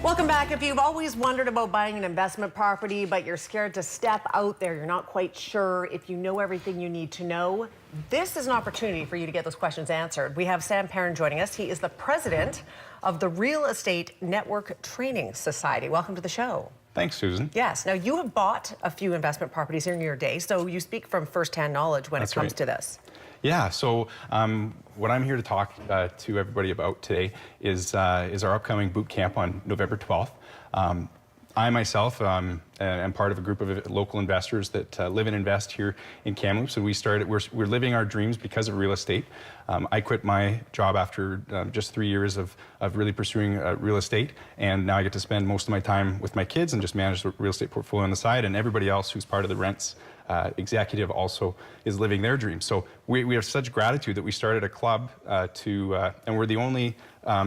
Welcome back. If you've always wondered about buying an investment property, but you're scared to step out there, you're not quite sure if you know everything you need to know, this is an opportunity for you to get those questions answered. We have Sam Perren joining us. He is the president of the Real Estate Network Training Society. Welcome to the show. Thanks, Susan. Yes. Now, you have bought a few investment properties in your day, so you speak from firsthand knowledge when it comes to this. Yeah, so what I'm here to talk to everybody about today is our upcoming boot camp on November 12th. I myself am part of a group of local investors that live and invest here in Kamloops. So we're living our dreams because of real estate. I quit my job after just 3 years of really pursuing real estate, and now I get to spend most of my time with my kids and just manage the real estate portfolio on the side, and everybody else who's part of the rents executive also is living their dreams. So we have such gratitude that we started a club and we're the only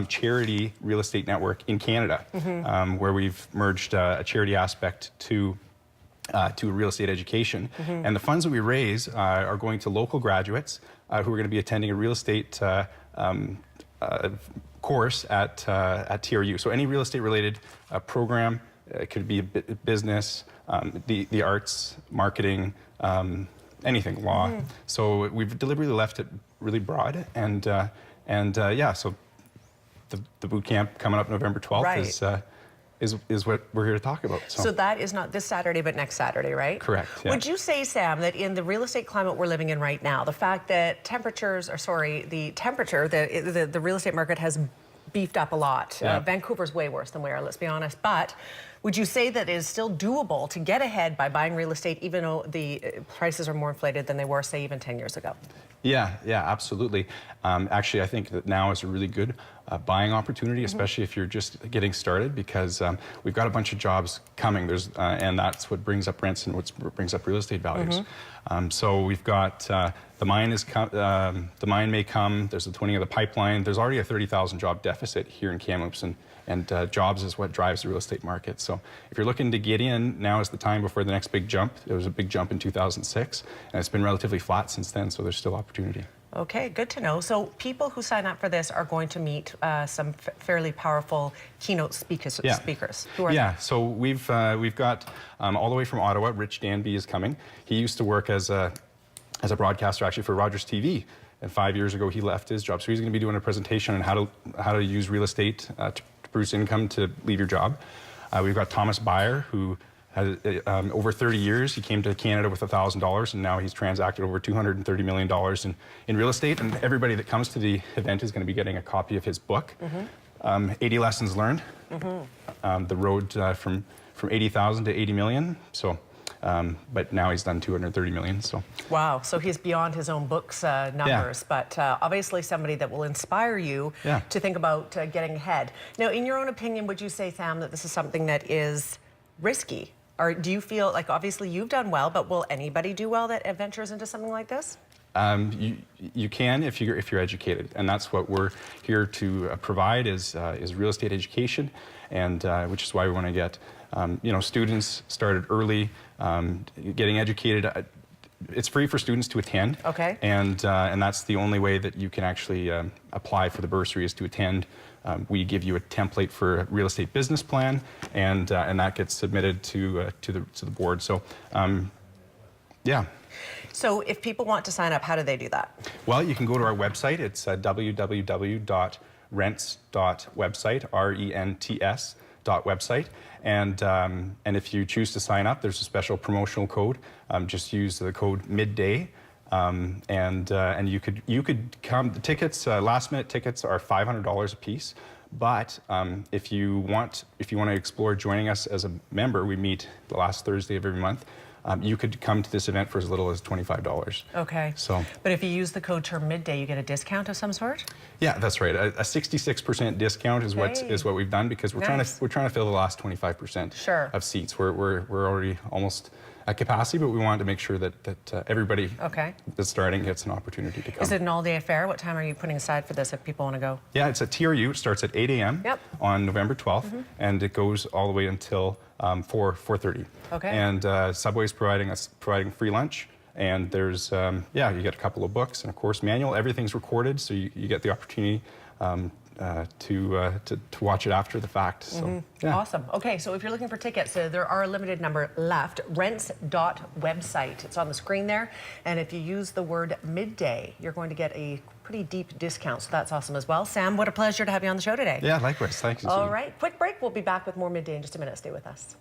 charity real estate network in Canada, where we've merged a charity aspect to real estate education. And the funds that we raise are going to local graduates who are going to be attending a real estate course at TRU. So any real estate related program, it could be a business, the arts, marketing, anything, law. So we've deliberately left it really broad, and yeah, so the boot camp coming up November 12th is what we're here to talk about. So that is not this Saturday, but next Saturday, right? Correct. Yeah. Would you say, Sam, that in the real estate climate we're living in right now, the fact that the real estate market has beefed up a lot. Yeah. Vancouver's way worse than we are, let's be honest. But would you say that it is still doable to get ahead by buying real estate, even though the prices are more inflated than they were, say, even 10 years ago? Yeah, absolutely. Actually, I think that now is a really good buying opportunity, especially if you're just getting started, because we've got a bunch of jobs coming. And that's what brings up rents and what brings up real estate values. So we've got the mine may come. There's the 20 of the pipeline. There's already a 30,000 job deficit here in Kamloops, and jobs is what drives the real estate market. So if you're looking to get in, now is the time before the next big jump. There was a big jump in 2006, and it's been relatively flat since then, so there's still opportunity. Okay, good to know. So people who sign up for this are going to meet some fairly powerful keynote speakers. Who are they? So we've got all the way from Ottawa, Rich Danby is coming. He used to work as a broadcaster actually for Rogers TV. And 5 years ago, he left his job. So he's going to be doing a presentation on how to use real estate to produce income to leave your job. We've got Thomas Beyer, who has over 30 years. He came to Canada with $1,000, and now he's transacted over $230 million in real estate. And everybody that comes to the event is going to be getting a copy of his book, 80 Lessons Learned, the road from 80,000 to 80 million. So. But now he's done 230 million. So wow! So he's beyond his own book's numbers, but obviously somebody that will inspire you to think about getting ahead. Now, in your own opinion, would you say, Sam, that this is something that is risky, or do you feel like obviously you've done well, but will anybody do well that ventures into something like this? You can if you're educated, and that's what we're here to provide is real estate education, and which is why we want to get students started early, getting educated. It's free for students to attend. Okay. And that's the only way that you can actually apply for the bursary is to attend. We give you a template for a real estate business plan, and that gets submitted to the board. So, yeah. So if people want to sign up, how do they do that? Well, you can go to our website. It's www.rents.website, RENTS.website. And if you choose to sign up, there's a special promotional code. Just use the code Midday, and you could come. The tickets, last minute tickets, are $500 a piece. But if you want to explore joining us as a member, we meet the last Thursday of every month. You could come to this event for as little as $25. Okay. So, but if you use the code term Midday, you get a discount of some sort? Yeah, that's right. A 66% discount is what we've done, because we're trying to fill the last 25% of seats. We're already almost at capacity, but we wanted to make sure that everybody that's starting gets an opportunity to come. Is it an all-day affair? What time are you putting aside for this if people want to go? Yeah, it's at TRU. It starts at 8 a.m. on November 12th, and it goes all the way until 4:30. Okay. And Subway's providing free lunch, and there's you get a couple of books and a course manual. Everything's recorded, so you get the opportunity to watch it after the fact. So, yeah. Awesome. Okay, so if you're looking for tickets, there are a limited number left. Rents.website. It's on the screen there. And if you use the word Midday, you're going to get a pretty deep discount. So that's awesome as well. Sam, what a pleasure to have you on the show today. Yeah, likewise. Thanks. All right, quick break. We'll be back with more Midday in just a minute. Stay with us.